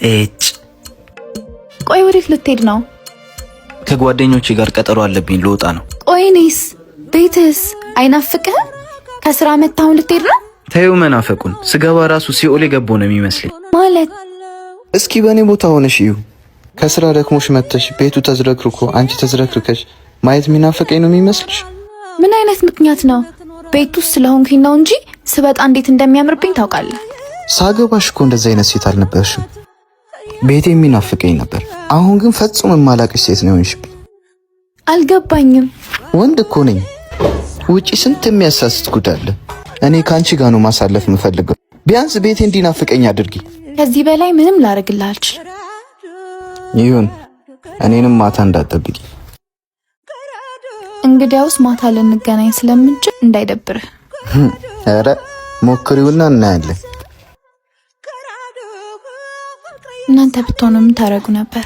እጭ ቆይ ወዴት ልትሄድ ነው? ከጓደኞቼ ጋር ቀጠሮ አለብኝ ልወጣ ነው። ቆይ እኔስ ቤትስ አይናፍቅህም? ከስራ መጣሁ ልትሄድ ነው? ተይው መናፈቁን ስገባ ራሱ ሲኦል የገባው ነው የሚመስለኝ። ማለት እስኪ በእኔ ቦታ ሆነሽ እዩ። ከስራ ደክሞሽ መጥተሽ ቤቱ ተዝረክርኮ አንቺ ተዝረክርከሽ ማየት የሚናፍቀኝ ነው የሚመስልሽ? ምን አይነት ምክንያት ነው? ቤቱ ስለሆንኩኝ ነው እንጂ ስበጣ እንዴት እንደሚያምርብኝ ታውቃለህ። ሳገባሽ እኮ እንደዛ አይነት ሴት አልነበርሽም። ቤቴ የሚናፍቀኝ ነበር። አሁን ግን ፈጽሞ የማላቅሽ ሴት ነው የሆንሽብኝ። አልገባኝም። ወንድ እኮ ነኝ። ውጪ ስንት የሚያሳስት ጉድ አለ። እኔ ካንቺ ጋር ነው ማሳለፍ የምፈልገው። ቢያንስ ቤቴ እንዲናፍቀኝ አድርጊ። ከዚህ በላይ ምንም ላደርግልህ አልችልም። ይሁን፣ እኔንም ማታ እንዳትጠብቂ። እንግዲያውስ ማታ ልንገናኝ ስለምንችል እንዳይደብርህ። ኧረ ሞክሪውና እናያለን። እናንተ ብትሆኑ ምን ታረጉ ነበር?